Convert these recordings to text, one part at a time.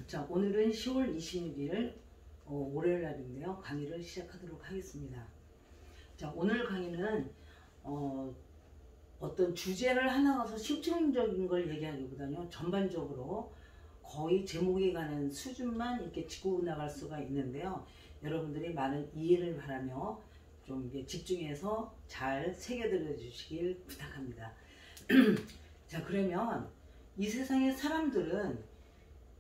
자, 오늘은 10월 26일 월요일 날인데요. 강의를 시작하도록 하겠습니다. 자, 오늘 강의는 어떤 주제를 하나 가서 심층적인 걸 얘기하기보다는 전반적으로 거의 제목에 관한 수준만 이렇게 짚고 나갈 수가 있는데요. 여러분들이 많은 이해를 바라며 좀 이게 집중해서 잘 새겨들어 주시길 부탁합니다. 자, 그러면 이 세상의 사람들은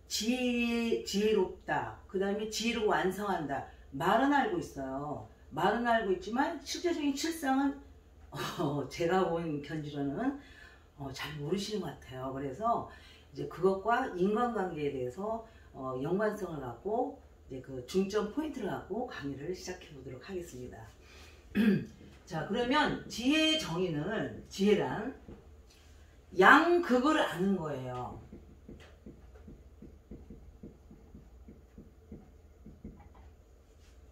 지혜롭다, 그 다음에 지혜를 완성한다, 말은 알고 있어요. 말은 알고 있지만 실제적인 실상은 제가 본 견지로는 잘 모르시는 것 같아요. 그래서 이제 그것과 인간관계에 대해서 연관성을 갖고 이제 그 중점 포인트를 갖고 강의를 시작해 보도록 하겠습니다. 자, 그러면 지혜의 정의는, 지혜란 양극을 아는 거예요.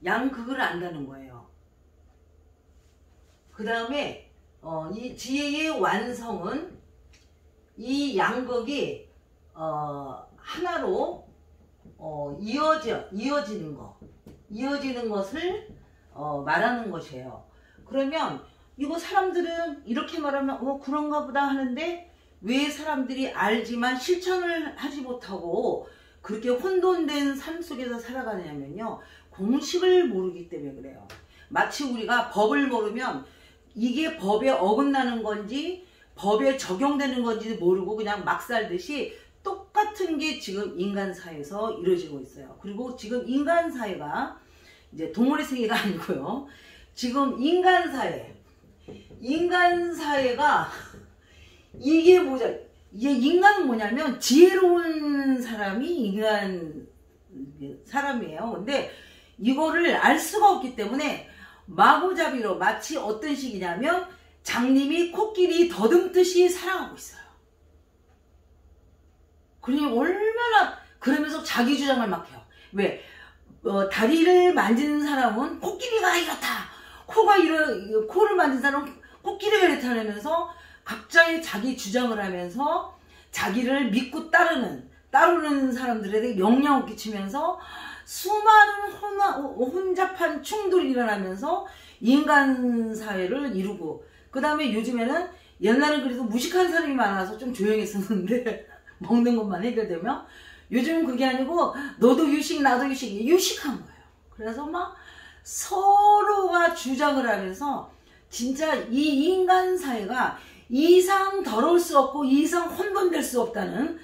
양극을 안다는 거예요. 그 다음에 이 지혜의 완성은 이 양극이 하나로 이어지는 것을 말하는 것이에요. 그러면 이거 사람들은 이렇게 말하면 그런가 보다 하는데, 왜 사람들이 알지만 실천을 하지 못하고 그렇게 혼돈된 삶 속에서 살아가냐면요, 공식을 모르기 때문에 그래요. 마치 우리가 법을 모르면 이게 법에 어긋나는 건지 법에 적용되는 건지 모르고 그냥 막 살듯이 똑같은 게 지금 인간 사회에서 이루어지고 있어요. 그리고 지금 인간 사회가 이제 동물의 세계가 아니고요. 지금 인간 사회가 이게 뭐죠? 이게 인간은 뭐냐면 지혜로운 사람이 인간 사람이에요. 근데 이거를 알 수가 없기 때문에 마구잡이로, 마치 어떤 식이냐면 장님이 코끼리 더듬듯이 살아가고 있어요. 그러니 얼마나, 그러면서 자기 주장을 막 해요. 왜? 다리를 만지는 사람은 코끼리가 이렇다, 코를 만진 사람은 코끼리가 이렇다면서 각자의 자기 주장을 하면서 자기를 믿고 따르는 사람들에게 영향을 끼치면서 수많은 혼잡한 충돌이 일어나면서 인간 사회를 이루고, 그 다음에 요즘에는, 옛날엔 그래도 무식한 사람이 많아서 좀 조용했었는데 먹는 것만 해결되면, 요즘은 그게 아니고 너도 유식 나도 유식한 거예요. 그래서 막 서로가 주장을 하면서 진짜 이 인간 사회가 이상 더러울 수 없고 이상 혼돈될 수 없다는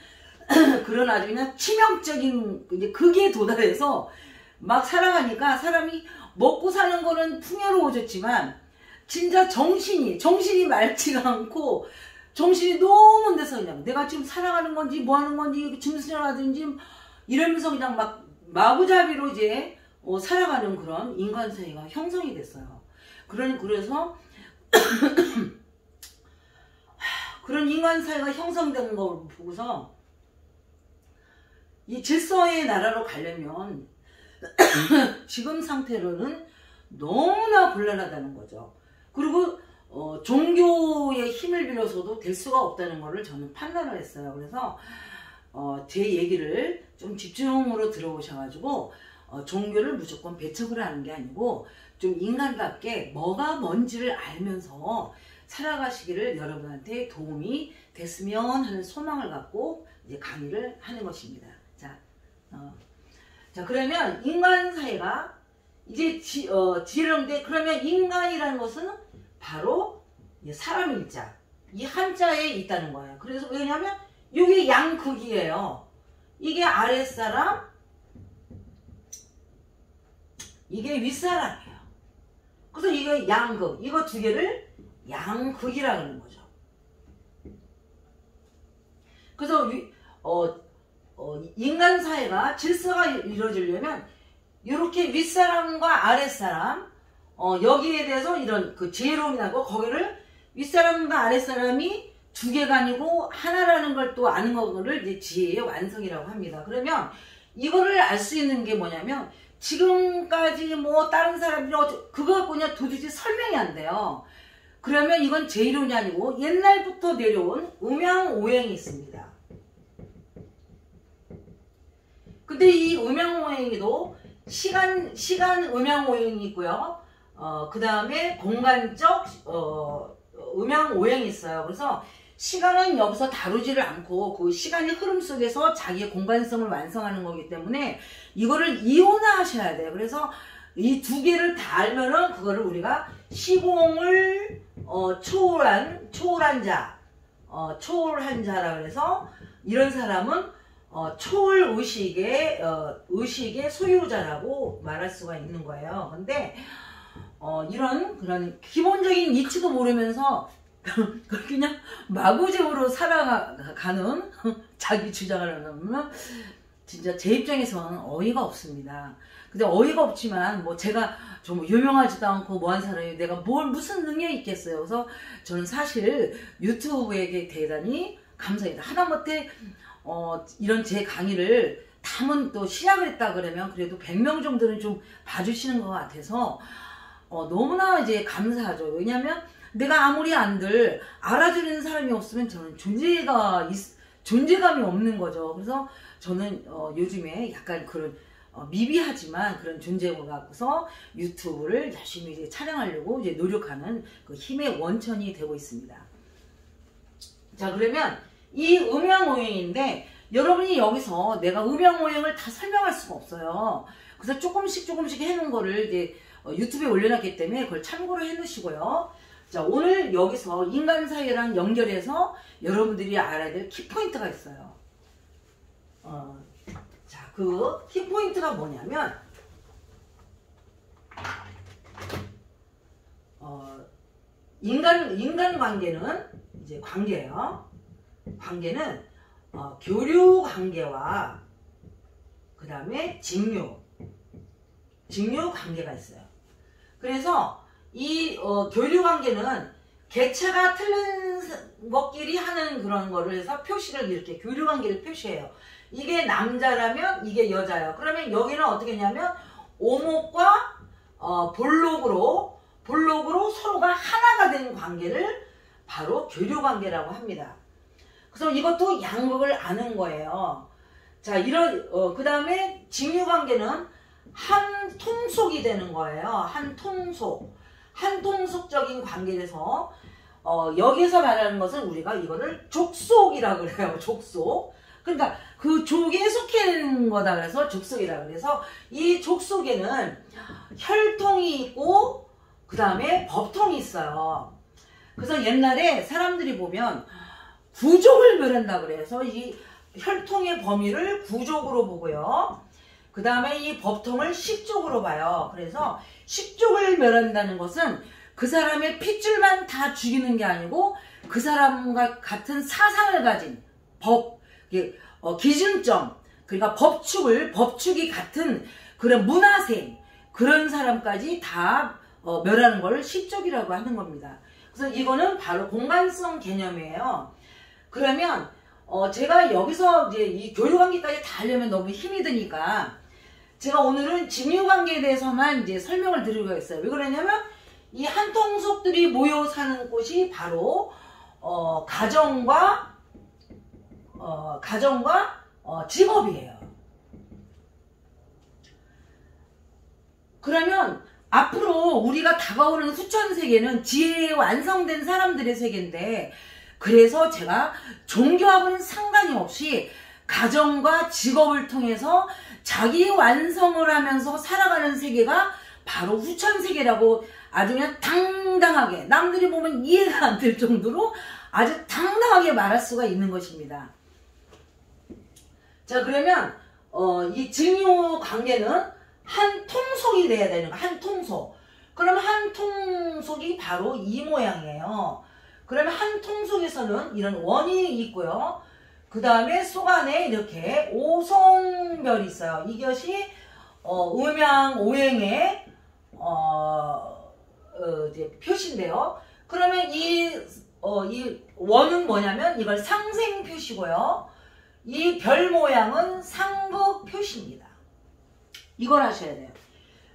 그런 아주 그냥 치명적인 극에 도달해서 막 살아가니까, 사람이 먹고 사는 거는 풍요로워졌지만 진짜 정신이 맑지가 않고, 정신이 너무 데서 그냥 내가 지금 살아가는 건지 뭐 하는 건지 짐승이라든지 이러면서 그냥 막 마구잡이로 이제 살아가는 그런 인간 사회가 형성이 됐어요. 그래서 그런 인간 사회가 형성된 걸 보고서 이 질서의 나라로 가려면 지금 상태로는 너무나 곤란하다는 거죠. 그리고 종교의 힘을 빌려서도 될 수가 없다는 것을 저는 판단을 했어요. 그래서 제 얘기를 좀 집중으로 들어보셔가지고 종교를 무조건 배척을 하는 게 아니고 좀 인간답게 뭐가 뭔지를 알면서 살아가시기를 여러분한테 도움이 됐으면 하는 소망을 갖고 이제 강의를 하는 것입니다. 자, 그러면 인간 사회가 이제 지혜로운데, 그러면 인간이라는 것은 바로 사람 일자, 이 한자에 있다는 거예요. 그래서 왜냐하면 이게 양극이에요. 이게 아랫사람, 이게 윗사람이에요. 그래서 이거 양극, 이거 두 개를 양극이라 그러는 거죠. 그래서 인간 사회가 질서가 이루어지려면 이렇게 윗사람과 아랫사람, 여기에 대해서 이런 그 지혜로움이 나고, 거기를 윗사람과 아랫사람이 두 개가 아니고 하나라는 걸 또 아는 거를 이제 지혜의 완성이라고 합니다. 그러면 이거를 알 수 있는 게 뭐냐면, 지금까지 뭐 다른 사람들이 그거 갖고 그냥 도대체 설명이 안 돼요. 그러면 이건 제 이론이 아니고 옛날부터 내려온 음양오행이 있습니다. 근데 이 음양오행에도 시간 음양오행이 있고요. 그 다음에 공간적 음양오행이 있어요. 그래서 시간은 여기서 다루지를 않고 그 시간의 흐름 속에서 자기의 공간성을 완성하는 거기 때문에 이거를 이온화하셔야 돼요. 그래서 이 두 개를 다 알면은 그거를 우리가 시공을 초월한 자라 그래서 이런 사람은 초월 의식의 소유자라고 말할 수가 있는 거예요. 근데 이런 그런 기본적인 이치도 모르면서 그냥 마구잡이로 살아가는 자기 주장을 하면 진짜 제 입장에서는 어이가 없습니다. 근데 어이가 없지만 뭐 제가 좀 유명하지도 않고 뭐한 사람이 내가 무슨 능력이 있겠어요. 그래서 저는 사실 유튜브에게 대단히 감사합니다. 하다못해 이런 제 강의를 다만 또 시작을 했다 그러면 그래도 100명 정도는 좀 봐주시는 것 같아서 너무나 이제 감사하죠. 왜냐하면 내가 아무리 안들 알아주는 사람이 없으면 저는 존재감이 없는 거죠. 그래서 저는 요즘에 약간 그런 미비하지만 그런 존재가 갖고서 유튜브를 열심히 이제 촬영하려고 이제 노력하는 그 힘의 원천이 되고 있습니다. 자, 그러면 이 음양오행인데 여러분이 여기서 내가 음양오행을 다 설명할 수가 없어요. 그래서 조금씩 해놓은 거를 이제 유튜브에 올려놨기 때문에 그걸 참고로 해놓으시고요. 자, 오늘 여기서 인간 사회랑 연결해서 여러분들이 알아야 될 키포인트가 있어요. 자, 그 키포인트가 뭐냐면 인간 관계는 이제 관계예요. 관계는 교류 관계와 그 다음에 직류 관계가 있어요. 그래서 이 교류 관계는 개체가 틀린 것끼리 하는 그런 거를 해서 표시를 이렇게 교류 관계를 표시해요. 이게 남자라면 이게 여자예요. 그러면 여기는 어떻게 했냐면 오목과 볼록으로 서로가 하나가 된 관계를 바로 교류 관계라고 합니다. 그래서 이것도 양극을 아는 거예요. 자, 그 다음에 직류 관계는 한 통속이 되는 거예요. 한 통속적인 관계에서 여기서 말하는 것은 우리가 이거를 족속이라고 그래요. 족속. 그러니까 그 족에 속해 있는 거다 그래서 족속이라고 그래서 이 족속에는 혈통이 있고 그 다음에 법통이 있어요. 그래서 옛날에 사람들이 보면 구족을 멸한다 그래서 이 혈통의 범위를 구족으로 보고요. 그 다음에 이 법통을 식족으로 봐요. 그래서 식족을 멸한다는 것은 그 사람의 핏줄만 다 죽이는 게 아니고 그 사람과 같은 사상을 가진 기준점, 그러니까 법축이 같은 그런 문화생, 그런 사람까지 다 멸하는 걸 식족이라고 하는 겁니다. 그래서 이거는 바로 공간성 개념이에요. 그러면 제가 여기서 이제 이 교류관계까지 다 하려면 너무 힘이 드니까 제가 오늘은 직류관계에 대해서만 이제 설명을 드리고 있어요. 왜 그러냐면 이 한통속들이 모여 사는 곳이 바로 가정과 직업이에요. 그러면 앞으로 우리가 다가오는 후천세계는 지혜에 완성된 사람들의 세계인데, 그래서 제가 종교하고는 상관이 없이 가정과 직업을 통해서 자기 완성을 하면서 살아가는 세계가 바로 후천세계라고 아주 그냥 당당하게, 남들이 보면 이해가 안 될 정도로 아주 당당하게 말할 수가 있는 것입니다. 자, 그러면 이 직류 관계는 한 통속이 돼야 되는 거야. 한 통속. 그럼 한 통속이 바로 이 모양이에요. 그러면 한 통속에서는 이런 원이 있고요. 그 다음에 속 안에 이렇게 오송별이 있어요. 이것이 음양오행의 이제 표시인데요. 그러면 이 원은 뭐냐면 이걸 상생 표시고요. 이 별 모양은 상극 표시입니다. 이걸 하셔야 돼요.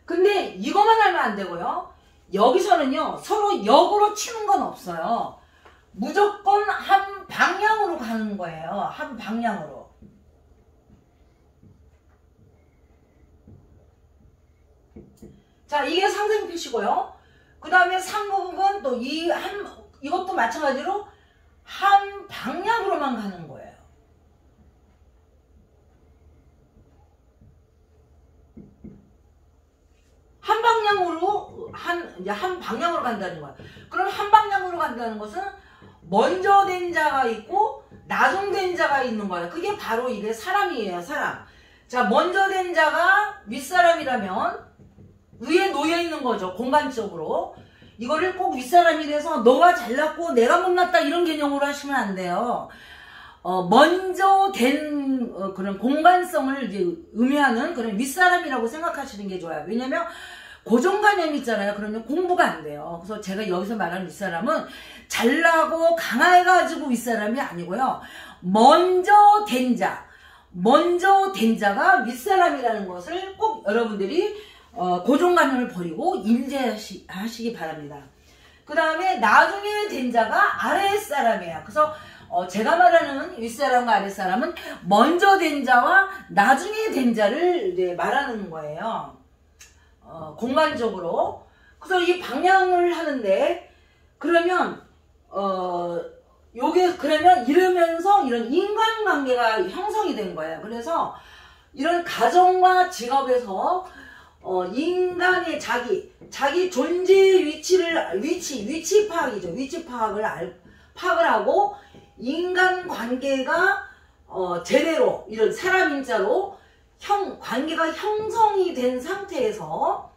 근데 이것만 하면 안 되고요. 여기서는요, 서로 역으로 치는 건 없어요. 무조건 한 방향으로 가는 거예요. 한 방향으로. 자, 이게 상생 표시고요. 그 다음에 상극은 또 이것도 마찬가지로 한 방향으로만 가는 거예요. 한 방향으로, 이제 한 방향으로 간다는 거야. 그럼 한 방향으로 간다는 것은 먼저 된 자가 있고 나중 된 자가 있는 거예요. 그게 바로 이게 사람이에요, 사람. 자, 먼저 된 자가 윗사람이라면 위에 놓여 있는 거죠, 공간적으로. 이거를 꼭 윗사람이 돼서 너가 잘났고 내가 못났다 이런 개념으로 하시면 안 돼요. 먼저 된 그런 공간성을 이제 의미하는 그런 윗사람이라고 생각하시는 게 좋아요. 왜냐면 고정관념이 있잖아요. 그러면 공부가 안 돼요. 그래서 제가 여기서 말하는 윗사람은 잘나고 강해가지고 윗사람이 아니고요. 먼저 된 자가 윗사람이라는 것을 꼭 여러분들이 고정관념을 버리고 인지하시기 바랍니다. 그 다음에 나중에 된 자가 아랫사람이에요. 그래서 제가 말하는 윗사람과 아랫사람은 먼저 된 자와 나중에 된 자를 이제 말하는 거예요. 공간적으로. 그래서 이 방향을 하는데, 그러면 그러면 이러면서 이런 인간관계가 형성이 된 거예요. 그래서 이런 가정과 직업에서 인간의 자기 존재의 위치 파악이죠. 위치 파악을 하고 인간 관계가 제대로 이런 사람인자로 관계가 형성이 된 상태에서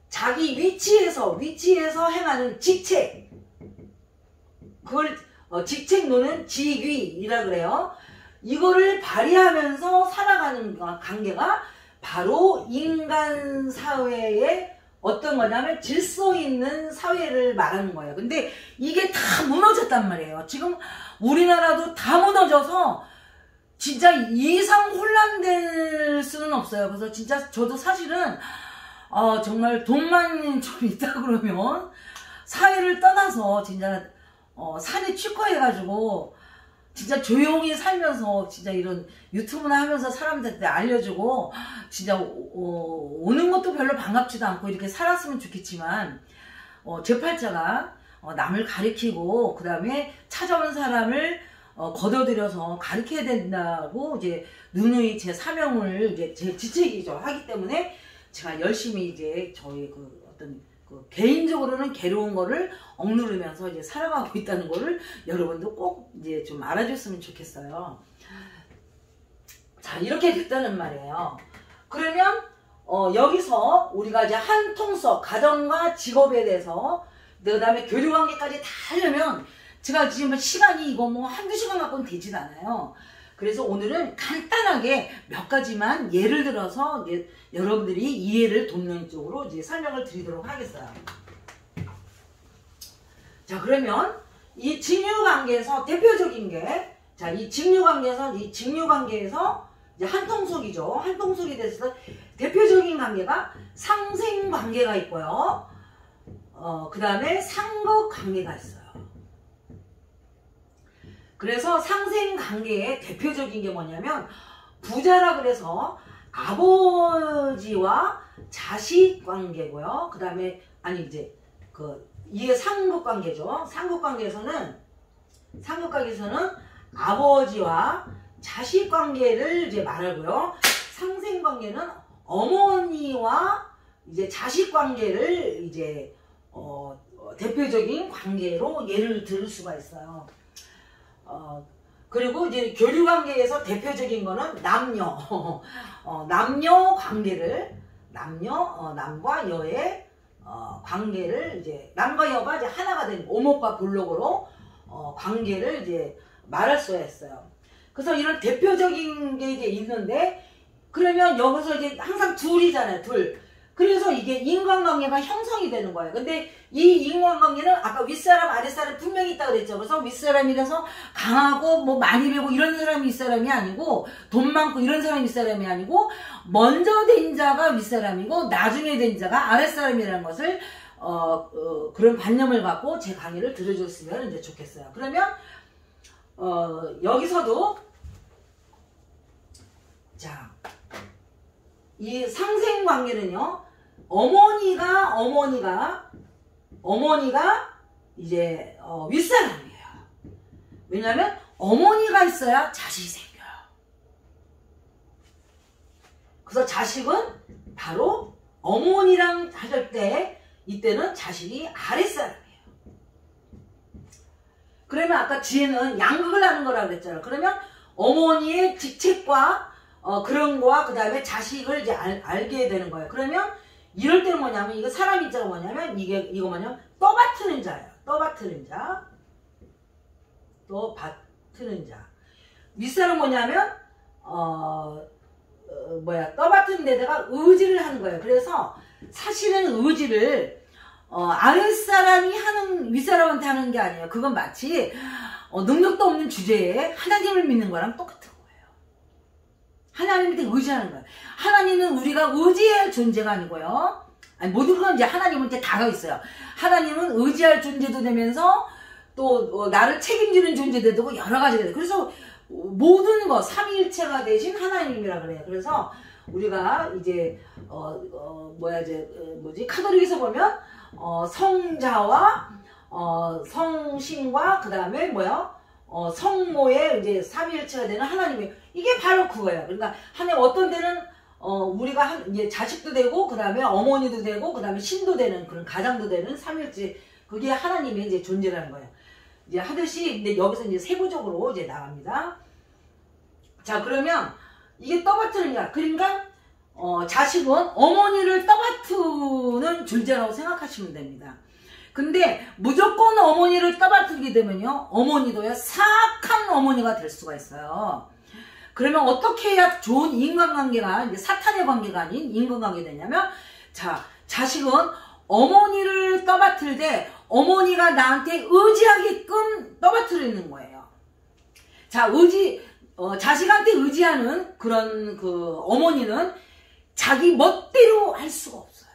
자기 위치에서 행하는 직책, 그걸 직책론은 직위이라 그래요. 이거를 발휘하면서 살아가는 관계가 바로 인간 사회의 어떤 거냐면 질서 있는 사회를 말하는 거예요. 근데 이게 다 무너졌단 말이에요. 지금 우리나라도 다 무너져서 진짜 이상 혼란될 수는 없어요. 그래서 진짜 저도 사실은 정말 돈만 좀 있다 그러면 사회를 떠나서 진짜 산에 취커해가지고 진짜 조용히 살면서 진짜 이런 유튜브나 하면서 사람들한테 알려주고 진짜 오는 것도 별로 반갑지도 않고 이렇게 살았으면 좋겠지만 제 팔자가 남을 가리키고 그 다음에 찾아온 사람을 걷어들여서 가르쳐야 된다고 이제 누누이 제 사명을 이제 제 직책이죠 하기 때문에 제가 열심히 이제 저희 개인적으로는 괴로운 거를 억누르면서 이제 살아가고 있다는 거를 여러분도 꼭 이제 좀 알아줬으면 좋겠어요. 자, 이렇게 됐다는 말이에요. 그러면 여기서 우리가 이제 한 통속 가정과 직업에 대해서 그 다음에 교류관계까지 다 하려면 제가 지금 시간이 이거 뭐 한두 시간 갖고는 되진 않아요. 그래서 오늘은 간단하게 몇 가지만 예를 들어서 이제 여러분들이 이해를 돕는 쪽으로 이제 설명을 드리도록 하겠어요. 자, 그러면 이 직류관계에서 대표적인 게, 자, 이 직류관계에서 이제 한통속이죠. 한통속에 대해서 대표적인 관계가 상생관계가 있고요. 그 다음에 상극관계가 있어요. 그래서 상생관계의 대표적인 게 뭐냐면 부자라 그래서 아버지와 자식 관계고요. 그 다음에 이게 상극관계죠. 상극관계에서는 아버지와 자식 관계를 이제 말하고요. 상생관계는 어머니와 이제 자식 관계를 이제 대표적인 관계로 예를 들 수가 있어요. 그리고 이제 교류관계에서 대표적인 거는 남녀 관계를 남과 여의 관계를 이제 남과 여가 이제 하나가 된 오목과 볼록으로 관계를 이제 말할 수가 있어요. 그래서 이런 대표적인 게 이제 있는데 그러면 여기서 이제 항상 둘이잖아요. 둘. 그래서 이게 인간관계가 형성이 되는 거예요. 근데 이 인간관계는 아까 윗사람 아랫사람 분명히 있다고 그랬죠. 그래서 윗사람이라서 강하고 뭐 많이 배고 이런 사람이 윗사람이 아니고 돈 많고 이런 사람이 윗사람이 아니고 먼저 된 자가 윗사람이고 나중에 된 자가 아랫사람이라는 것을 그런 관념을 갖고 제 강의를 들어줬으면 이제 좋겠어요. 그러면 여기서도 자, 이 상생관계는요. 어머니가 이제 윗사람이에요. 왜냐하면 어머니가 있어야 자식이 생겨요. 그래서 자식은 바로 어머니랑 할 때 이때는 자식이 아랫사람이에요. 그러면 아까 뒤에는 양극을 하는 거라고 그랬잖아요. 그러면 어머니의 직책과 그런 거와 그 다음에 자식을 이제 알게 되는 거예요. 그러면 이럴 때는 뭐냐면 이거 사람 입자가 뭐냐면 이거 뭐냐면 떠받드는 자예요. 떠받드는 자. 윗사람 뭐냐면 떠받드는 데다가 의지를 하는 거예요. 그래서 사실은 의지를 아랫사람이 하는 윗사람한테 하는 게 아니에요. 그건 마치 능력도 없는 주제에 하나님을 믿는 거랑 똑같은 거예요. 하나님한테 의지하는 거예요. 하나님은 우리가 의지해야 할 존재가 아니고요. 아니, 모든 건 이제 하나님한테 다가 있어요. 하나님은 의지할 존재도 되면서 또 나를 책임지는 존재도 되고 여러 가지가 돼요. 그래서 모든 거 삼위일체가 되신 하나님이라 그래요. 그래서 우리가 이제 카톨릭에서 보면 성자와 성신과 그 다음에 성모의 이제 삼위일체가 되는 하나님이에요. 이게 바로 그거예요. 그러니까 하나님 어떤 데는 우리가 이제 자식도 되고 그 다음에 어머니도 되고 그 다음에 신도 되는 그런 가장도 되는 삼위일체, 그게 하나님의 이제 존재라는 거예요. 이제 하듯이 근데 여기서 이제 세부적으로 이제 나갑니다. 자, 그러면 이게 떠받드는가? 그러니까 자식은 어머니를 떠받드는 존재라고 생각하시면 됩니다. 근데 무조건 어머니를 떠받들게 되면요, 어머니도요 사악한 어머니가 될 수가 있어요. 그러면 어떻게 해야 좋은 인간관계가 이제 사탄의 관계가 아닌 인간관계 되냐면, 자, 자식은 어머니를 떠받들 때 어머니가 나한테 의지하게끔 떠받들이는 거예요. 자, 자식한테 의지하는 그런 그 어머니는 자기 멋대로 할 수가 없어요.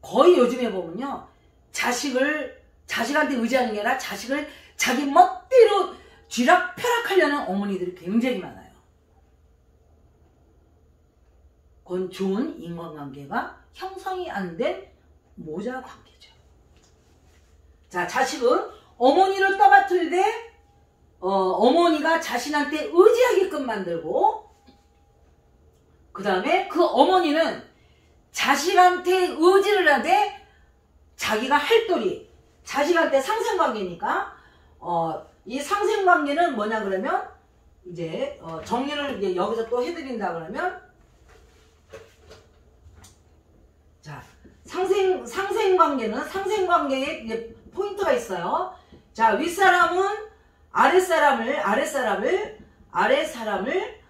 거의 요즘에 보면요, 자식한테 의지하는 게 아니라 자식을 자기 멋대로 쥐락펴락하려는 어머니들이 굉장히 많아요. 그건 좋은 인간관계가 형성이 안 된 모자 관계죠. 자, 자식은 어머니를 떠받들 때 어머니가 자신한테 의지하게끔 만들고, 그 다음에 그 어머니는 자식한테 의지를 하되 자기가 할 도리, 자식한테 상생관계니까 이 상생관계는 뭐냐 그러면 이제 정리를 이제 여기서 또 해드린다 그러면, 자, 상생관계는 상생관계에 이제 포인트가 있어요. 자, 윗사람은 아랫사람을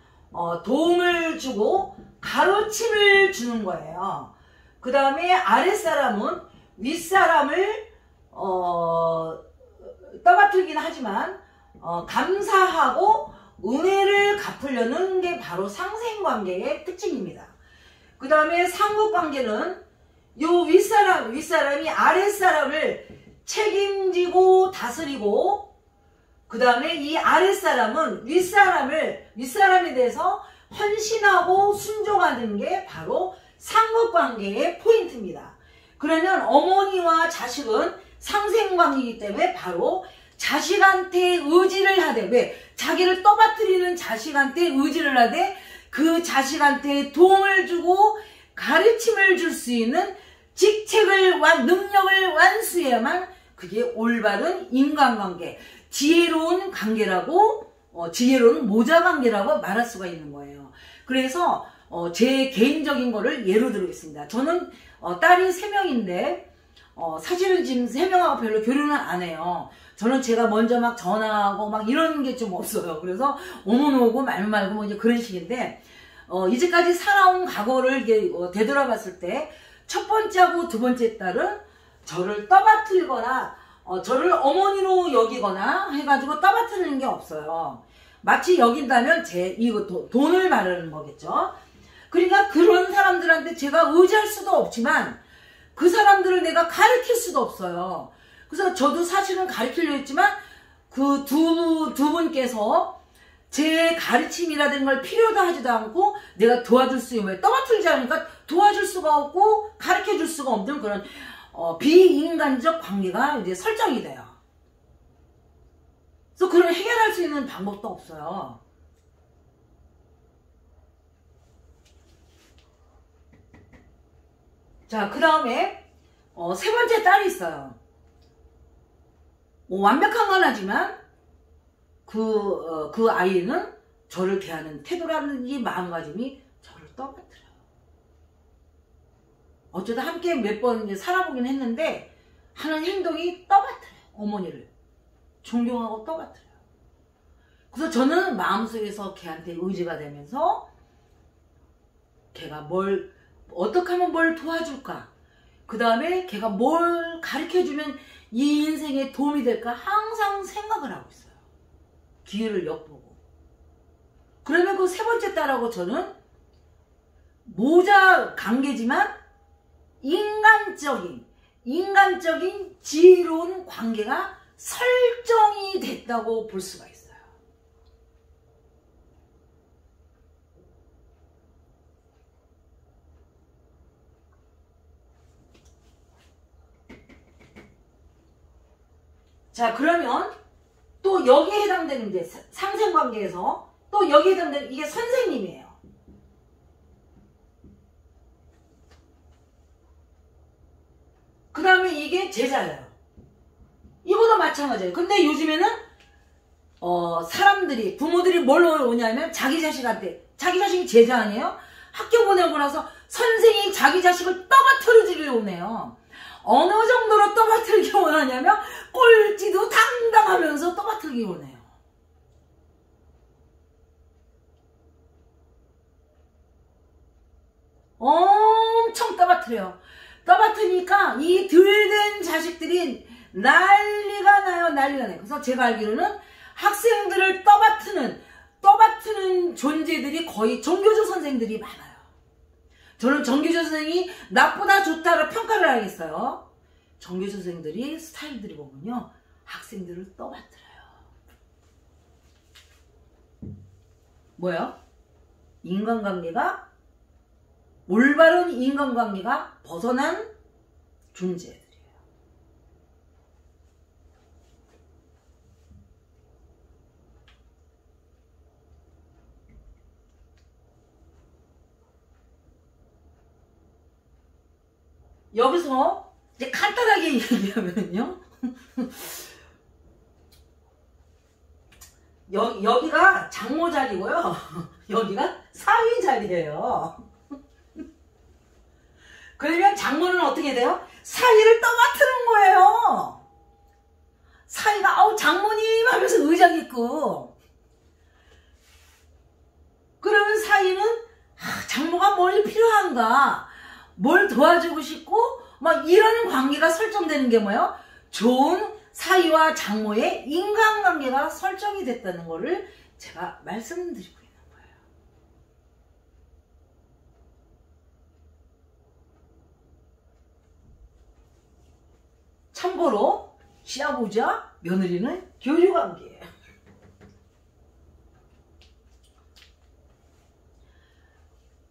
도움을 주고 가르침을 주는 거예요. 그 다음에 아랫사람은 윗사람을 떠받들긴 하지만 감사하고 은혜를 갚으려는 게 바로 상생관계의 특징입니다. 그 다음에 상급관계는 요 윗사람이 아랫사람을 책임지고 다스리고, 그 다음에 이 아랫사람은 윗사람에 대해서 헌신하고 순종하는 게 바로 상급관계의 포인트입니다. 그러면 어머니와 자식은 상생관계이기 때문에 바로 자식한테 의지를 하되, 왜? 자기를 떠받들이는 자식한테 의지를 하되 그 자식한테 도움을 주고 가르침을 줄 수 있는 직책을 능력을 완수해야만 그게 올바른 인간관계, 지혜로운 관계라고, 지혜로운 모자관계라고 말할 수가 있는 거예요. 그래서 제 개인적인 거를 예로 들겠습니다. 저는 딸이 3명인데 사실은 지금 3명하고 별로 교류는 안 해요. 저는 제가 먼저 막 전화하고 막 이런 게 좀 없어요. 그래서 오면 오고 말면 말고 뭐 이제 그런 식인데, 이제까지 살아온 과거를 이게 되돌아봤을 때 첫 번째하고 두 번째 딸은 저를 떠받들거나 저를 어머니로 여기거나 해가지고 떠받드는 게 없어요. 마치 여긴다면 이거 돈을 말하는 거겠죠. 그러니까 그런 사람들한테 제가 의지할 수도 없지만 그 사람들을 내가 가르칠 수도 없어요. 그래서 저도 사실은 가르치려고 했지만 그 두 분께서 제 가르침이라든 걸 필요도 하지도 않고 내가 도와줄 수 있는, 떠받들지 않으니까 도와줄 수가 없고 가르쳐 줄 수가 없는 그런 비인간적 관계가 이제 설정이 돼요. 그래서 그걸 해결할 수 있는 방법도 없어요. 자, 그 다음에 세 번째 딸이 있어요. 완벽한 건 하지만 그 아이는 저를 대하는 태도라든지 마음가짐이 저를 떠받들어요. 어쩌다 함께 몇 번 살아보긴 했는데 하는 행동이 떠받들어요. 어머니를 존경하고 떠받들어요. 그래서 저는 마음속에서 걔한테 의지가 되면서 걔가 어떻게 하면 뭘 도와줄까, 그 다음에 걔가 뭘 가르쳐주면 이 인생에 도움이 될까 항상 생각을 하고 있어요. 기회를 엿보고. 그러면 그 세 번째 딸하고 저는 모자 관계지만 인간적인 지혜로운 관계가 설정이 됐다고 볼 수가 있어요. 자, 그러면 또 여기에 해당되는 이제 상생관계에서 또 여기에 해당되는 이게 선생님이에요. 그 다음에 이게 제자예요. 이거도 마찬가지예요. 근데 요즘에는 사람들이, 부모들이 뭘 오냐면 자기 자식한테, 자기 자식이 제자 아니에요? 학교 보내고 나서 선생이 자기 자식을 떠받들이지를 오네요. 어느 정도로 떠받들기 원하냐면 꼴찌도 당당하면서 떠받들기 원해요. 엄청 떠받들어요. 떠받드니까 이 덜된 자식들이 난리가 나요. 그래서 제가 알기로는 학생들을 떠받드는 존재들이 거의 정교조 선생들이 많아요. 저는 정교조 선생이 나쁘다 좋다를 평가를 하겠어요. 정교조 선생들이 스타일들이 보면요, 학생들을 떠받들어요. 뭐요? 올바른 인간관계가 벗어난 존재들이에요. 여기서 이제 간단하게 얘기하면요, 여기가 장모 자리고요, 여기가 사위 자리예요. 그러면 장모는 어떻게 돼요? 사위를 떠맡는 거예요. 사위가 장모님 하면서 의자 있고, 그러면 사위는 장모가 뭘 필요한가, 뭘 도와주고 싶고 막 이런 관계가 설정되는 게 뭐예요? 좋은 사위와 장모의 인간관계가 설정이 됐다는 거를 제가 말씀드리고 있는 거예요. 참고로 시아버지와 며느리는 교류관계예요.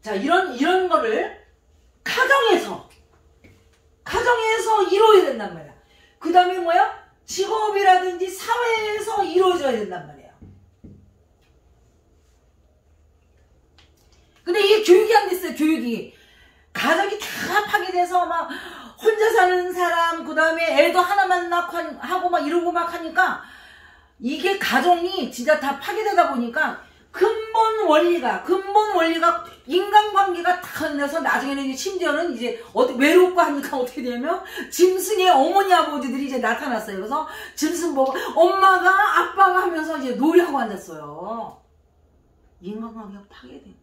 자, 이런 거를 가정에서 이루어야 된단 말이야. 그 다음에 뭐야? 직업이라든지 사회에서 이루어져야 된단 말이야. 근데 이게 교육이 안 됐어요. 교육이. 가족이 다 파괴돼서 막 혼자 사는 사람, 그 다음에 애도 하나만 낳고 하고 막 이러고 막 하니까 이게 가정이 진짜 다 파괴되다 보니까 근본 원리가 인간관계가 다 건너서 나중에는 심지어는 이제 외롭고 하니까 어떻게 되냐면 짐승의 어머니 아버지들이 이제 나타났어요. 그래서 짐승 보고 엄마가 아빠가 하면서 이제 놀이하고 앉았어요. 인간관계가 파괴된 거예요.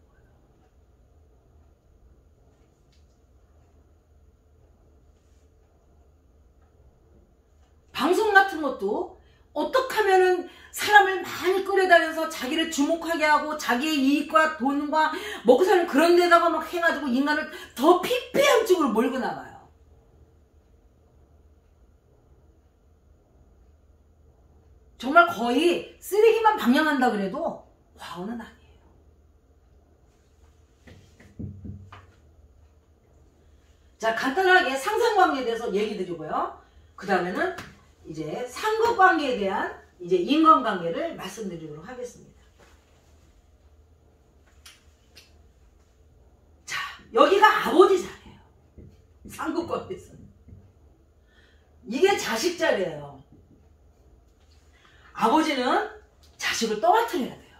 같은 것도 어떻게 하면은 사람을 많이 끌어다녀서 자기를 주목하게 하고 자기의 이익과 돈과 먹고 사는 그런 데다가 막 해가지고 인간을 더 피폐한 쪽으로 몰고 나가요. 정말 거의 쓰레기만 방향한다 그래도 과언은 아니에요. 자, 간단하게 상상관계에 대해서 얘기 드리고요. 그 다음에는 이제 상급관계에 대한 이제 인간관계를 말씀드리도록 하겠습니다. 자, 여기가 아버지 자리예요. 상급관계에서는. 이게 자식 자리예요. 아버지는 자식을 떠받들여야 돼요.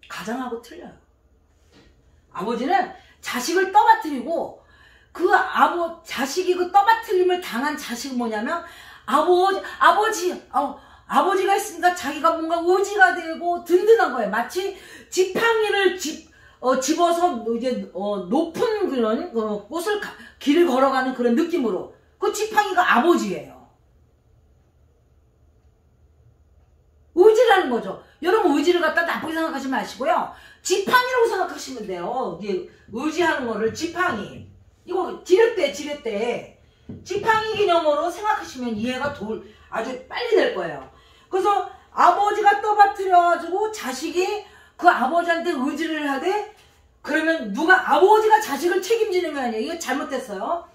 가장하고 틀려요. 아버지는 자식을 떠받들이고 자식이 그 떠받들림을 당한 자식은 뭐냐면 아버지가 있으니까 자기가 뭔가 의지가 되고 든든한 거예요. 마치 지팡이를 집어서 이제 높은 그런 꽃을 길을 걸어가는 그런 느낌으로 그 지팡이가 아버지예요. 의지라는 거죠. 여러분 의지를 갖다 나쁘게 생각하지 마시고요. 지팡이라고 생각하시면 돼요. 이게 의지하는 거를 지팡이. 이거 지렛대 지팡이 개념으로 생각하시면 이해가 아주 빨리 될 거예요. 그래서 아버지가 떠받들여가지고 자식이 그 아버지한테 의지를 하되 그러면 아버지가 자식을 책임지는 게 아니에요. 이거 잘못됐어요.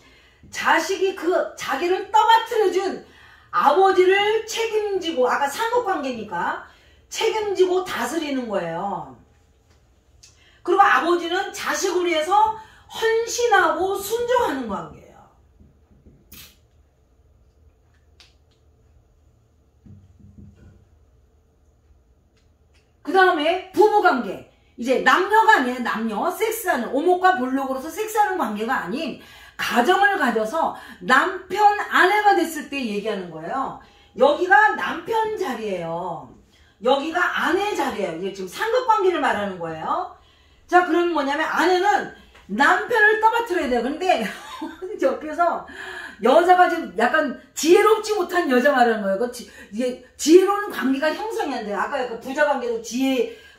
자식이 자기를 떠받들여준 아버지를 책임지고 아까 상급관계니까 책임지고 다스리는 거예요. 그리고 아버지는 자식을 위해서 헌신하고 순종하는 관계예요. 그 다음에 부부관계. 이제 남녀가 아니에요. 남녀 섹스하는 오목과 볼록으로서 섹스하는 관계가 아닌 가정을 가져서 남편 아내가 됐을 때 얘기하는 거예요. 여기가 남편 자리예요. 여기가 아내 자리예요. 이게 지금 상급관계를 말하는 거예요. 자, 그럼 뭐냐면 아내는 남편을 떠받들어야 돼요. 근데 옆에서 여자가 지금 약간 지혜롭지 못한 여자 말하는 거예요. 이게 지혜로운 관계가 형성이 안 돼요. 아까 그 부자 관계도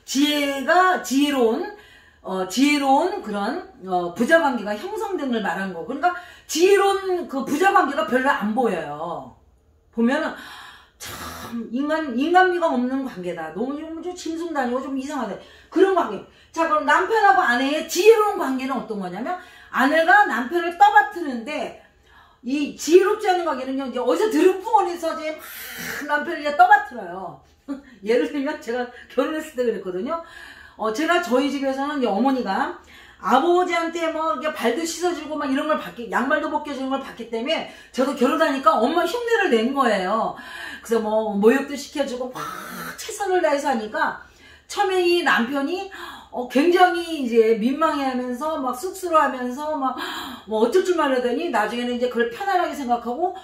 지혜가 지혜로운 그런 부자 관계가 형성된 걸 말하는 거. 그러니까 지혜로운 그 부자 관계가 별로 안 보여요. 보면은 참 인간미가 없는 관계다. 너무 좀 짐승다니고 좀 이상하다. 그런 관계. 자, 그럼 남편하고 아내의 지혜로운 관계는 어떤 거냐면 아내가 남편을 떠받드는데 이 지혜롭지 않은 관계는요. 이제 어디서 들은 풍월에서 이제 막 남편을 이제 떠받들어요. 예를 들면 제가 결혼했을 때 그랬거든요. 제가 저희 집에서는 이제 어머니가 아버지한테 뭐 발도 씻어주고 막 이런 걸 양말도 벗겨주는 걸 봤기 때문에 저도 결혼하니까 엄마 흉내를 낸 거예요. 그래서 뭐 모욕도 시켜주고 막 최선을 다해서 하니까 처음에 이 남편이 굉장히 이제 민망해하면서 막 쑥스러워하면서 막 뭐 어쩔 줄 말하더니 나중에는 이제 그걸 편안하게 생각하고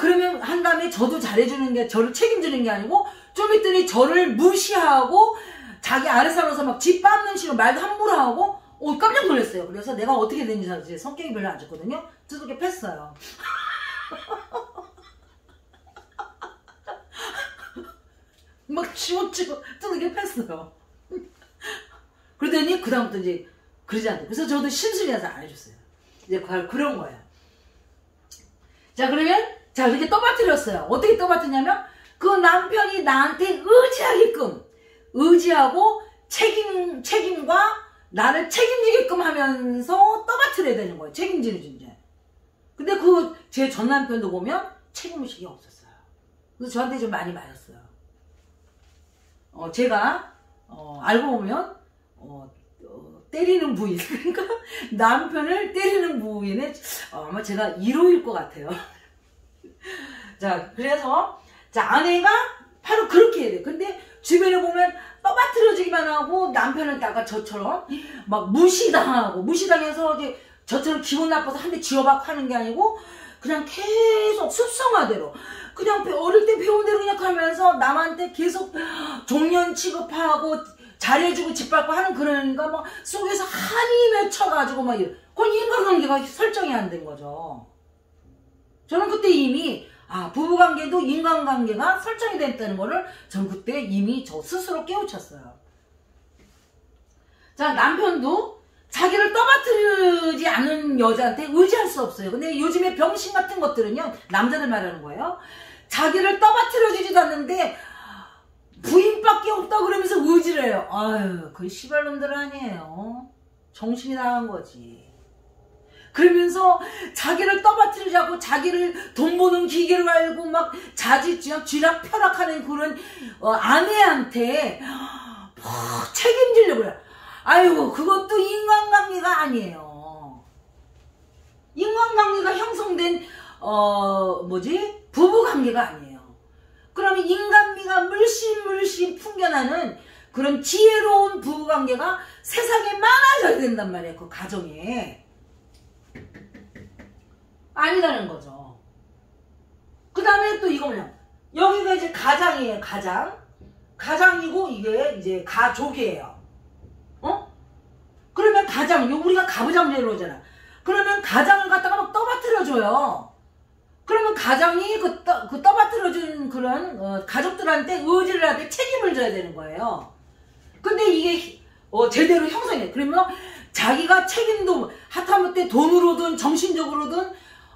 그러면 한 다음에 저도 잘해주는 게 저를 책임지는 게 아니고 좀 있더니 저를 무시하고 자기 아래사로서 막 짓밟는 식으로 말도 함부로 하고 깜짝 놀랐어요. 그래서 내가 어떻게 됐는지 성격이 별로 안 좋거든요. 두둑이 팼어요. 막 치고치고 두둑이 팼어요. 그러더니 그 다음부터 이제 그러지 않대. 그래서 저도 심술이라서 안 해줬어요. 이제 그런 거예요. 자, 그러면 이렇게 떠받들였어요. 어떻게 떠받드냐면 그 남편이 나한테 의지하게끔 의지하고 책임과 나를 책임지게끔 하면서 떠받들여야 되는 거예요. 책임지는 존재. 근데 제 전 남편도 보면 책임의식이 없었어요. 그래서 저한테 좀 많이 맞았어요. 제가 알고 보면 때리는 부인, 그러니까 남편을 때리는 부인의 아마 제가 1호일 것 같아요. 자, 그래서 아내가 바로 그렇게 해야 돼요. 근데 주변에 보면 떠받들어지기만 하고 남편한테 아까 저처럼 막 무시당해서 이제 저처럼 기분 나빠서 한 대 쥐어박고 하는 게 아니고 그냥 계속 습성화대로 그냥 어릴 때 배운 대로 그냥 하면서 남한테 계속 종년 취급하고 잘해주고 짓밟고 하는 그러니까 막 속에서 한이 맺혀가지고 막 그건 인간관계가 설정이 안 된 거죠. 저는 그때 이미 부부관계도 인간관계가 설정이 됐다는 거를 전 그때 이미 저 스스로 깨우쳤어요. 자, 남편도 자기를 떠받들지 않은 여자한테 의지할 수 없어요. 근데 요즘에 병신 같은 것들은요, 남자들 말하는 거예요. 자기를 떠받들어주지도 않는데 부인밖에 없다 그러면서 의지를 해요. 아유, 그 시발놈들 아니에요. 정신이 나간 거지. 그러면서 자기를 떠받들자고 자기를 돈 버는 기계로 알고 막 쥐락펴락하는 그런 아내한테 책임지려고 해요. 아이고, 그것도 인간관계가 아니에요. 인간관계가 형성된 부부관계가 아니에요. 그러면 인간미가 물씬 풍겨나는 그런 지혜로운 부부관계가 세상에 많아져야 된단 말이에요. 그 가정에. 아니라는 거죠. 그 다음에 또 이거는 여기가 이제 가장이에요. 가장이고 이게 이제 가족이에요. 그러면 가장, 우리가 가부장제로 하잖아. 그러면 가장을 갖다가 막 떠받들어줘요. 그러면 가장이 그 떠받들어준 그런 가족들한테 의지를 하되 책임을 져야 되는 거예요. 근데 이게 제대로 형성이 돼. 그러면 자기가 책임도 하다못해 돈으로든 정신적으로든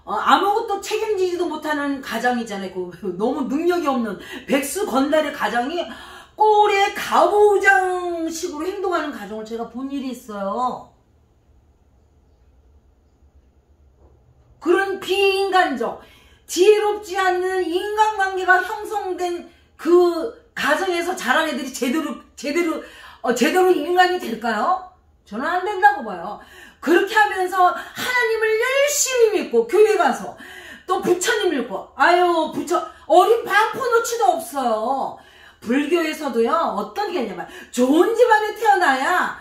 아무것도 책임지지도 못하는 가장이잖아요. 너무 능력이 없는 백수 건달의 가장이 꼴의 가부장식으로 행동하는 가정을 제가 본 일이 있어요. 그런 비인간적, 지혜롭지 않는 인간관계가 형성된 그 가정에서 자란 애들이 제대로 인간이 될까요? 저는 안 된다고 봐요. 그렇게 하면서 하나님을 열심히 믿고 교회 가서 또 부처님 믿고 어린 반포너치도 없어요. 불교에서도요, 어떤 게 있냐면 좋은 집안에 태어나야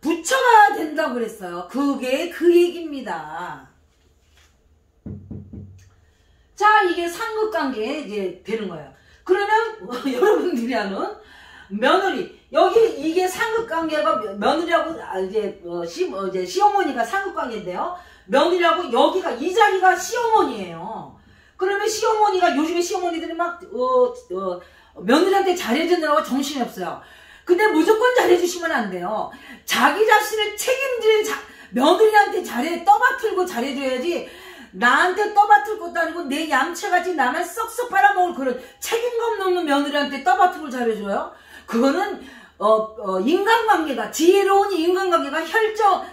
부처가 된다고 그랬어요. 그게 그 얘기입니다. 자, 이게 상급관계에 이제 되는 거예요. 그러면 여러분들이 아는 며느리, 여기 이게 상급관계가 며느리하고 이제 시어머니가 상급관계인데요. 며느리하고 여기가 이 자리가 시어머니예요. 그러면 시어머니가 요즘에 시어머니들이 막 며느리한테 잘해주느라고 정신이 없어요. 근데 무조건 잘해주시면 안 돼요. 자기 자신을 책임질 며느리한테 떠받들고 잘해줘야지. 나한테 떠받들 것도 아니고 내 얌체같이 나만 썩썩 빨아먹을 그런 책임감 없는 며느리한테 떠받들고 잘해줘요. 그거는 인간관계가, 지혜로운 인간관계가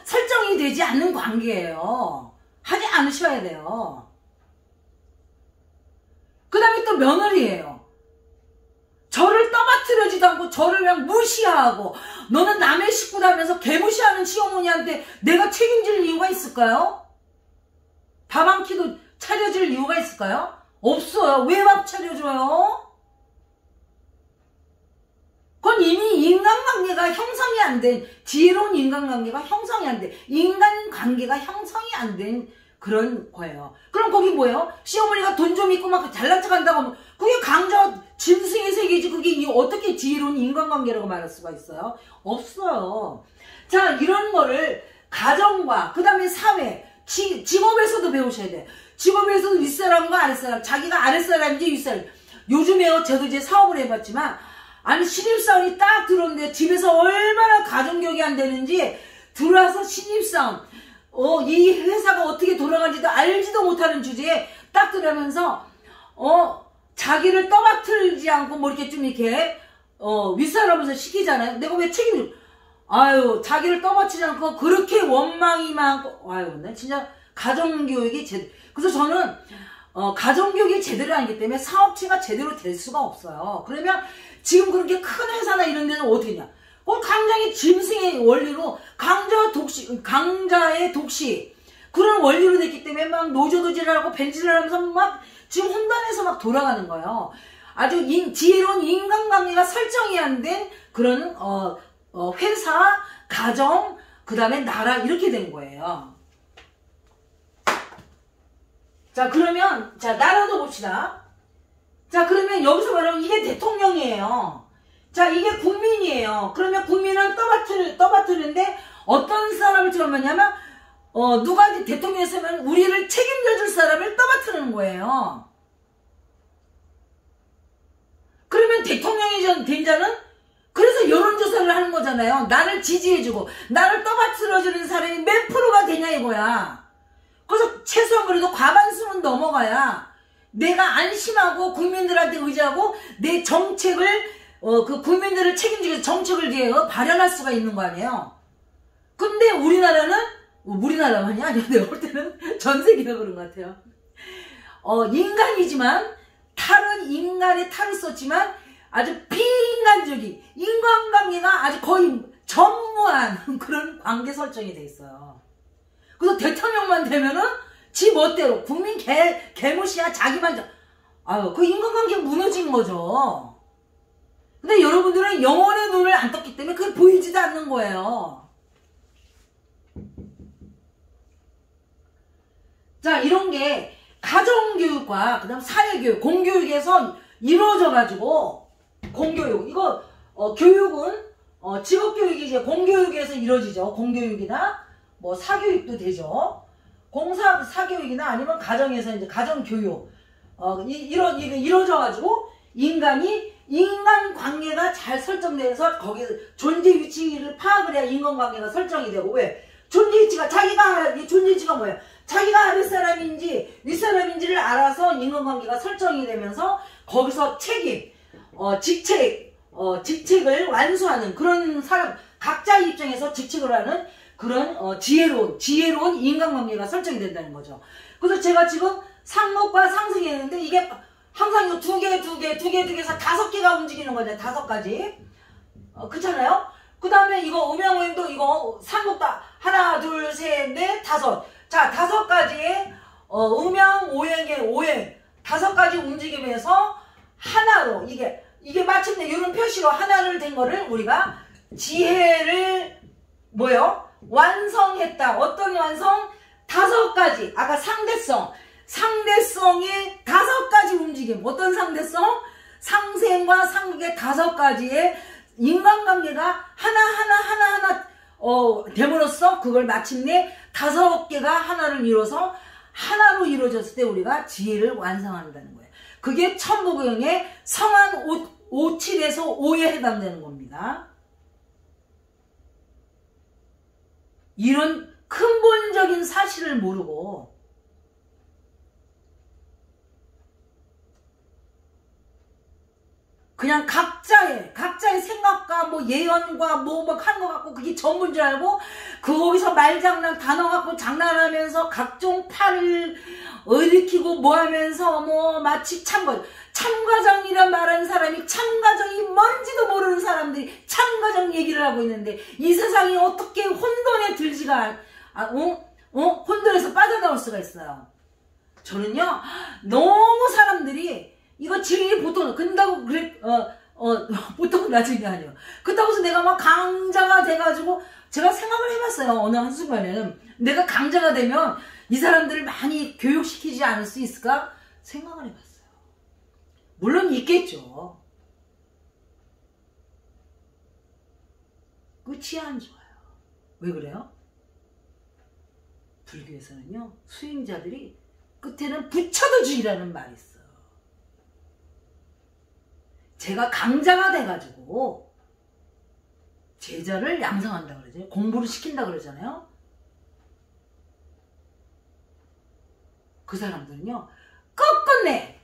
설정이 되지 않는 관계예요. 하지 않으셔야 돼요. 그 다음에 또 며느리예요. 저를 떠받들여지도 않고 저를 그냥 무시하고 너는 남의 식구다 하면서 개무시하는 시어머니한테 내가 책임질 이유가 있을까요? 밥 한 끼도 차려줄 이유가 있을까요? 없어요. 왜 밥 차려줘요? 그건 이미 인간관계가 형성이 안 된, 지혜로운 인간관계가 형성이 안 된, 인간관계가 형성이 안 된 그런 거예요. 그럼 거기 뭐예요? 시어머니가 돈 좀 있고 막 잘난 척 한다고 하면 그게 강자 짐승의 세계지. 그게 어떻게 지혜로운 인간관계라고 말할 수가 있어요? 없어요. 자, 이런 거를 가정과 그 다음에 사회, 직업에서도 배우셔야 돼요. 직업에서도 윗사람과 아랫사람, 자기가 아랫사람인지 윗사람. 요즘에요, 저도 이제 사업을 해봤지만 아니 신입사원이 딱 들어오는데 집에서 얼마나 가정교육이 안 되는지 들어와서 신입사원 이 회사가 어떻게 돌아가는지도 알지도 못하는 주제에 딱 들어가면서 자기를 떠받들지 않고 뭐 이렇게 좀 이렇게 윗사람에서 시키잖아요. 내가 왜 책임을 자기를 떠받치지 않고 그렇게 원망이 많고 나 진짜 가정교육이 그래서 저는 가정교육이 제대로 아니기 때문에 사업체가 제대로 될 수가 없어요. 그러면 지금 그렇게 큰 회사나 이런 데는 어떻게 했냐? 강자의 짐승의 원리로 강자의 독시 그런 원리로 됐기 때문에 막 노조도질하고 벤질을 하면서 막 지금 혼돈해서 막 돌아가는 거예요. 아주 지혜로운 인간관계가 설정이 안 된 그런 회사, 가정, 그 다음에 나라 이렇게 된 거예요. 자, 그러면 나라도 봅시다. 자, 그러면 여기서 말하면 이게 대통령이에요. 자, 이게 국민이에요. 그러면 국민은 떠받드는데 어떤 사람을 들어봤냐면 누가 이제 대통령이 있으면 우리를 책임져 줄 사람을 떠받드는 거예요. 그러면 대통령이 된 자는 그래서 여론조사를 하는 거잖아요. 나를 지지해주고 나를 떠받들어주는 사람이 몇 프로가 되냐 이거야. 그래서 최소한 그래도 과반수는 넘어가야 내가 안심하고 국민들한테 의지하고 내 정책을 그 국민들을 책임지기 위해서 정책을 발현할 수가 있는 거 아니에요. 근데 우리나라만이 아니야. 내가 볼 때는 전 세계가 그런 것 같아요. 인간이지만 탈은 인간의 탈을 썼지만 아주 비인간적인 인간관계가 아주 거의 전무한 그런 관계 설정이 돼 있어요. 그래서 대통령만 되면은 지 멋대로 국민 개무시야 자기만 그 인간관계가 무너진 거죠. 근데 여러분들은 영혼의 눈을 안 떴기 때문에 그게 보이지도 않는 거예요. 자, 이런 게 가정교육과 그다음 사회교육, 공교육에서 이루어져가지고 공교육 이거 교육은 직업교육이 이제 공교육에서 이루어지죠. 공교육이나 뭐 사교육도 되죠. 사교육이나 아니면 가정에서 이제 가정교육 이게 이루어져가지고 인간관계가 잘 설정돼서 거기에 존재 위치를 파악을 해야 인간관계가 설정이 되고 왜? 존재 위치가 존재 위치가 뭐예요? 자기가 아랫사람인지 윗사람인지를 알아서 인간관계가 설정이 되면서 거기서 직책을 완수하는 그런 사람 각자의 입장에서 직책을 하는 그런 지혜로운 인간관계가 설정이 된다는 거죠. 그래서 제가 지금 상목과 상승이 했는데 이게 항상 이거 두 개에서 5개가 움직이는 거잖아요. 5가지. 그렇잖아요? 그 다음에 이거 음양오행도 이거 상목다. 하나, 둘, 셋, 넷, 5. 자, 5가지의 음양오행의 오행 5가지 움직임에서 하나로 이게 마침내 이런 표시로 하나를 된 거를 우리가 지혜를 완성했다. 어떤 완성? 5가지. 아까 상대성의 5가지 움직임. 어떤 상대성? 상생과 상극의 5가지의 인간관계가 하나하나 됨으로써 그걸 마침내 5개가 하나를 이뤄서 하나로 이루어졌을 때 우리가 지혜를 완성한다는 거예요. 그게 천부경의 성한 57에서 5에 해당되는 겁니다. 이런 근본적인 사실을 모르고 그냥 각자의 생각과 뭐 예언과 뭐 하는 것 같고 그게 전부인 줄 알고 거기서 말장난 단어 갖고 장난하면서 각종 팔을 일으키고 뭐 하면서 뭐 마치 참가정이란 말하는 사람이 참가정이 뭔지도 모르는 사람들이 참가정 얘기를 하고 있는데 이 세상이 어떻게 혼돈에 들지가 혼돈에서 빠져나올 수가 있어요. 저는요 너무 사람들이 이거 지금 보통 근다고 보통은 나중에 아니에요. 그렇다고 해서 내가 막 강자가 돼가지고 제가 생각을 해봤어요. 어느 한순간에는 내가 강자가 되면 이 사람들을 많이 교육시키지 않을 수 있을까 생각을 해봤어요. 물론 있겠죠. 끝이 안 좋아요. 왜 그래요? 불교에서는요 수행자들이 끝에는 부처도 주의라는 말이 있어요. 제가 강자가 돼가지고 제자를 양성한다 그러죠. 공부를 시킨다 그러잖아요. 그 사람들은요 끝끝내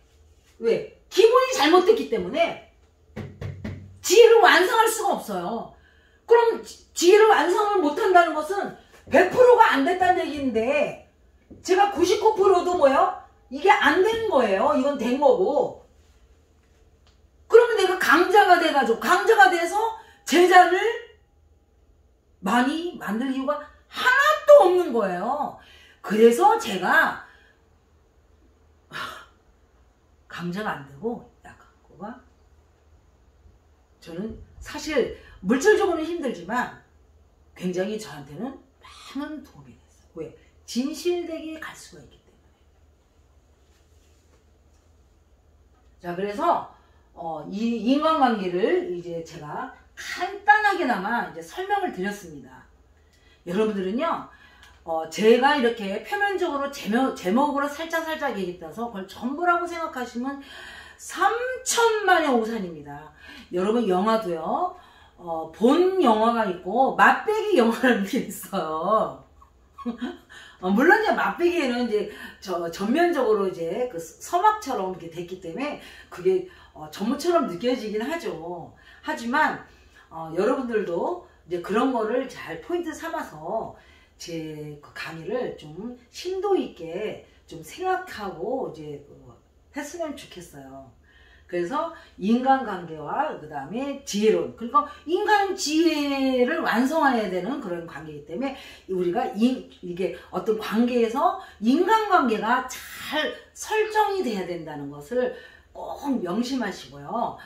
왜? 기본이 잘못됐기 때문에 지혜를 완성할 수가 없어요. 그럼 지혜를 완성을 못한다는 것은 100%가 안 됐다는 얘기인데 제가 99%도 이게 안 된 거예요. 이건 된 거고 그러면 내가 강자가 강자가 돼서 제자를 많이 만들 이유가 하나도 없는 거예요. 그래서 제가 강자가 안 되고 약학고가 저는 사실 물질적으로는 힘들지만 굉장히 저한테는 많은 도움이 됐어요. 왜? 진실되게 갈 수가 있기 때문에. 자, 그래서 이 인간관계를 이제 제가 간단하게나마 이제 설명을 드렸습니다. 여러분들은요, 제가 이렇게 표면적으로 제목으로 살짝 얘기해서 그걸 전부라고 생각하시면 3천만의 오산입니다. 여러분 영화도요. 본 영화가 있고 맛배기 영화라는 게 있어요. 물론 이제 맛배기에는 이제 전면적으로 이제 그 서막처럼 이렇게 됐기 때문에 그게 전무처럼 느껴지긴 하죠. 하지만 여러분들도 이제 그런 거를 잘 포인트 삼아서 제 그 강의를 좀 심도 있게 좀 생각하고 이제 했으면 좋겠어요. 그래서 인간관계와 그 다음에 지혜론, 그러니까 인간 지혜를 완성해야 되는 그런 관계이기 때문에 우리가 이게 어떤 관계에서 인간관계가 잘 설정이 돼야 된다는 것을 꼭 명심하시고요.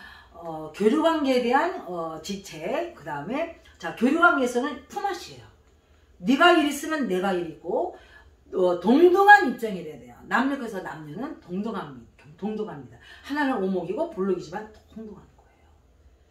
교류관계에 대한 지책, 그 다음에 자 교류관계에서는 품앗이에요. 네가 일 있으면 내가 일 있고 동등한 입장이 돼야 돼요. 남녀에서 남녀는 동등합니다. 하나는 오목이고 볼록이지만 동등한 거예요.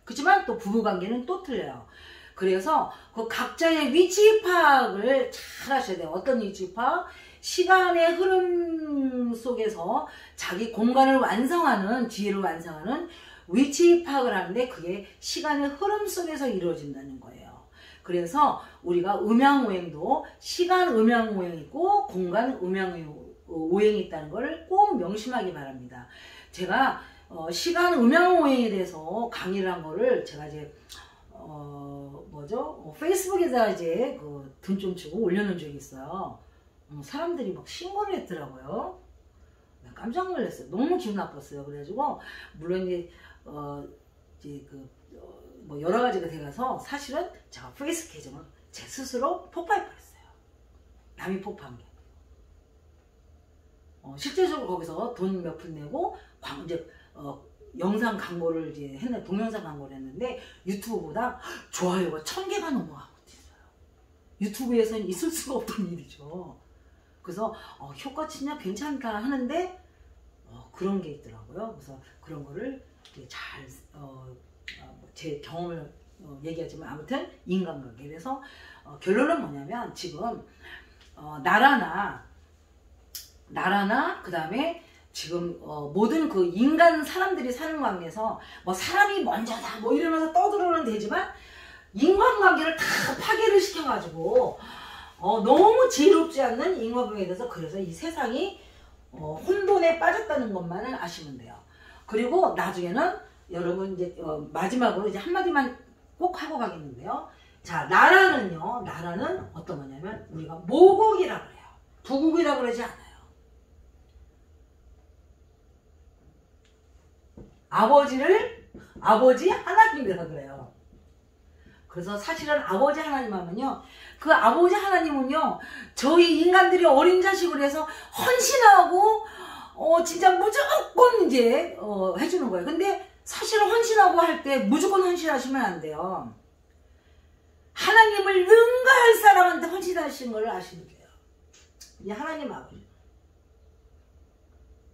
그렇지만 또 부부관계는 또 틀려요. 그래서 그 각자의 위치 파악을 잘 하셔야 돼요. 어떤 위치 파악? 시간의 흐름 속에서 자기 공간을 완성하는, 지혜를 완성하는 위치 파악을 하는데 그게 시간의 흐름 속에서 이루어진다는 거예요. 그래서 우리가 음양오행도 시간 음양오행이 있고 공간 음양오행이 있다는 걸 꼭 명심하기 바랍니다. 제가 시간 음양오행에 대해서 강의를 한 거를 제가 이제 페이스북에다 이제 돈 좀 주고 올려놓은 적이 있어요. 사람들이 막 신고를 했더라고요. 깜짝 놀랐어요. 너무 기분 나빴어요. 그래가지고 물론 이제 뭐 여러 가지가 돼가서 사실은 제가 페이스 계정을 제 스스로 폭파해버렸어요. 남이 폭파한 게. 실제적으로 거기서 돈 몇 푼 내고 이제 영상 광고를 이제 했는데, 동영상 광고를 했는데 유튜브보다 좋아요가 1000개가 넘어가고 있어요. 유튜브에서는 있을 수가 없던 일이죠. 그래서 효과 진짜 괜찮다 하는데 그런 게 있더라고요. 그래서 그런 거를 잘 제 경험을 얘기하지만 아무튼 인간관계에 대해서 결론은 뭐냐면 지금 나라나 그 다음에 지금 모든 그 인간 사람들이 사는 관계에서 뭐 사람이 먼저다 뭐 이러면서 떠들어는 되지만 인간관계를 다 파괴를 시켜가지고 너무 지혜롭지 않는 인간관계에 대해서 그래서 이 세상이 혼돈에 빠졌다는 것만을 아시면 돼요. 그리고 나중에는 여러분 이제 마지막으로 이제 한마디만 꼭 하고 가겠는데요. 자, 나라는요. 나라는 어떤 거냐면 우리가 모국이라고 그래요. 부국이라고 그러지 않아요. 아버지 하나님이라고 그래요. 그래서 사실은 아버지 하나님 하면요. 그 아버지 하나님은요. 저희 인간들이 어린 자식을 해서 헌신하고 진짜 무조건 이제 해주는 거예요. 근데 사실은 헌신하고 할 때 무조건 헌신하시면 안 돼요. 하나님을 능가할 사람한테 헌신하시는 걸 아시면 돼요. 이 하나님 아버지.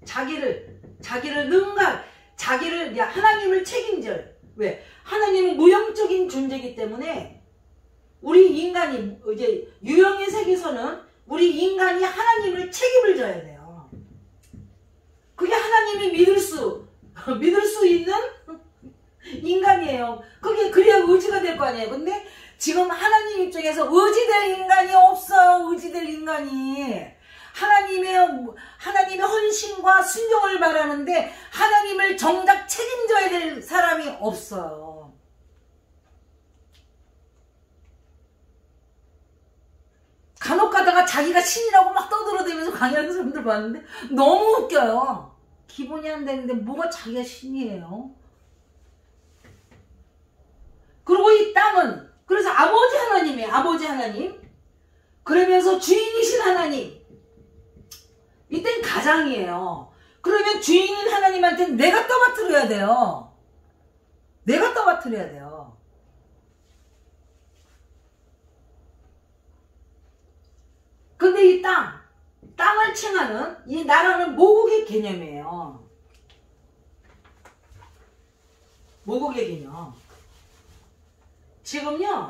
자기를 능가, 하나님을 책임질. 왜? 하나님은 무형적인 존재이기 때문에 우리 인간이 이제 유형의 세계에서는 우리 인간이 하나님을 책임을 져야 돼요. 그게 하나님이 믿을 수 있는 인간이에요. 그래야 의지가 될 거 아니에요. 근데 지금 하나님 입장에서 의지될 인간이 없어요. 의지될 인간이. 하나님의 헌신과 순종을 바라는데 하나님을 정작 책임져야 될 사람이 없어요. 간혹 가다가 자기가 신이라고 막 떠들어대면서 강의하는 사람들 봤는데 너무 웃겨요. 기본이 안 되는데 뭐가 자기가 신이에요. 그리고 이 땅은 그래서 아버지 하나님이에요. 아버지 하나님. 그러면서 주인이신 하나님. 이땐 가장이에요. 그러면 주인인 하나님한테 내가 떠받들어야 돼요. 내가 떠받들어야 돼요. 근데 이 땅을 칭하는 이 나라는 모국의 개념이에요. 모국의 개념. 지금요,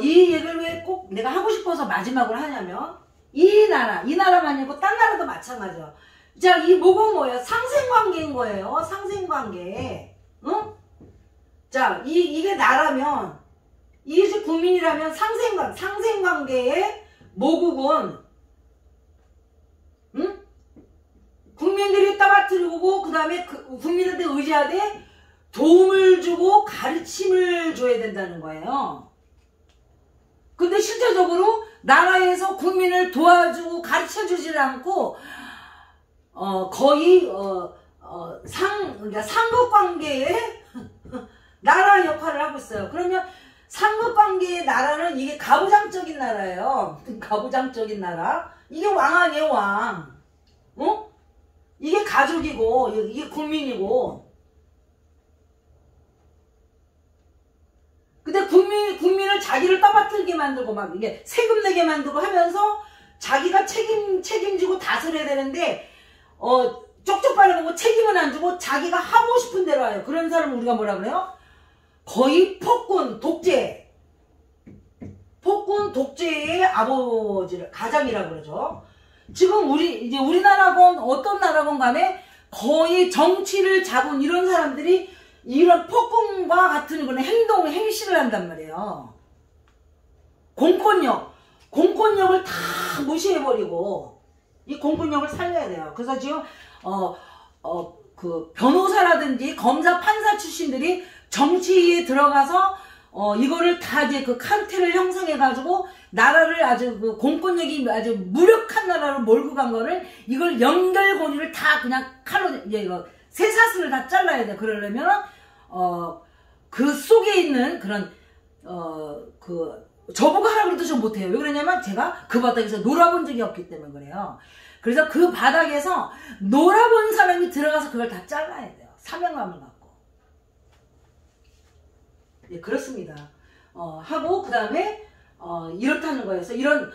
이 얘기를 왜 꼭 내가 하고 싶어서 마지막으로 하냐면, 이 나라만 아니고 딴 나라도 마찬가지야. 자, 이 뭐가 뭐예요? 상생관계인 거예요. 상생관계. 응? 자, 이게 나라면, 이게 국민이라면 상생관계의 모국은, 응? 국민들이 떠받들고, 그 다음에 국민한테 의지하되 도움을 주고 가르침을 줘야 된다는 거예요. 근데 실제적으로 나라에서 국민을 도와주고 가르쳐 주질 않고, 거의, 그러니까 상급관계의 나라 역할을 하고 있어요. 그러면 상급관계의 나라는 이게 가부장적인 나라예요. 가부장적인 나라. 이게 왕 아니에요, 왕. 어? 이게 가족이고, 이게 국민이고. 근데 국민을 자기를 떠받들게 만들고, 막 이게 세금 내게 만들고 하면서 자기가 책임지고 다스려야 되는데, 쪽쪽 빨아먹고 책임은 안 주고 자기가 하고 싶은 대로 해요. 그런 사람을 우리가 뭐라 그래요? 거의 폭군, 독재의 아버지를, 가장이라고 그러죠. 지금 우리나라건 어떤 나라건 간에 거의 정치를 잡은 이런 사람들이 이런 폭군과 같은 그런 행실을 한단 말이에요. 공권력을 다 무시해버리고, 이 공권력을 살려야 돼요. 그래서 지금, 그 변호사라든지 검사, 판사 출신들이 정치에 들어가서, 이거를 다 이제 그 카르텔을 형성해가지고, 나라를 아주 그 공권력이 아주 무력한 나라로 몰고 간 거를, 이걸 연결고리를 다 그냥 칼로, 이제 이거, 쇠사슬을 다 잘라야 돼. 그러려면, 그 속에 있는 그런, 저보고 하라고 해도 좀 못해요. 왜 그러냐면 제가 그 바닥에서 놀아본 적이 없기 때문에 그래요. 그래서 그 바닥에서 놀아본 사람이 들어가서 그걸 다 잘라야 돼요. 사명감을 갖고. 예, 그렇습니다. 하고, 그 다음에, 이렇다는 거예요. 그래서 이런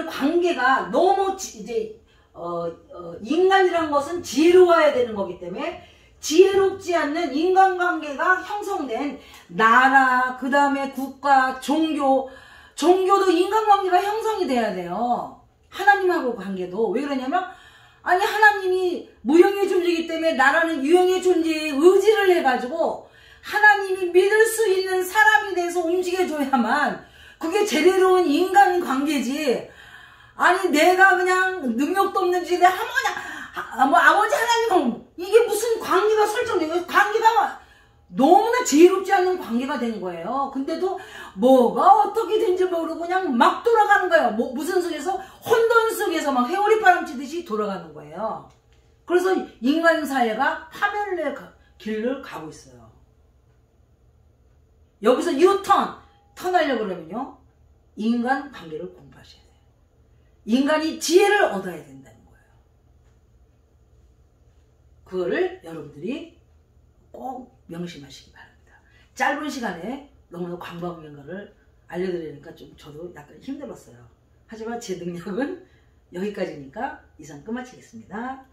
관계가 너무 인간이란 것은 지혜로워야 되는 거기 때문에 지혜롭지 않는 인간관계가 형성된 나라, 그 다음에 국가, 종교도 인간관계가 형성이 돼야 돼요. 하나님하고 관계도. 왜 그러냐면, 아니, 하나님이 무형의 존재이기 때문에 나라는 유형의 존재에 의지를 해가지고 하나님이 믿을 수 있는 사람이 돼서 움직여줘야만 그게 제대로운 인간 관계지. 아니, 내가 그냥 능력도 없는 주제 아버지 하나님은 이게 무슨 관계가 설정되고, 관계가 너무나 지혜롭지 않은 관계가 된 거예요. 근데도 뭐가 어떻게 된지 모르고 그냥 막 돌아가는 거예요. 무슨 속에서, 혼돈 속에서 막 회오리 바람치듯이 돌아가는 거예요. 그래서 인간 사회가 파멸의 길을 가고 있어요. 여기서 턴하려고 그러면요, 인간 관계를 공부하셔야 돼요. 인간이 지혜를 얻어야 된다는 거예요. 그거를 여러분들이 꼭 명심하시기 바랍니다. 짧은 시간에 너무나 광범 없는 거를 알려드리니까 좀 저도 약간 힘들었어요. 하지만 제 능력은 여기까지니까 이상 끝마치겠습니다.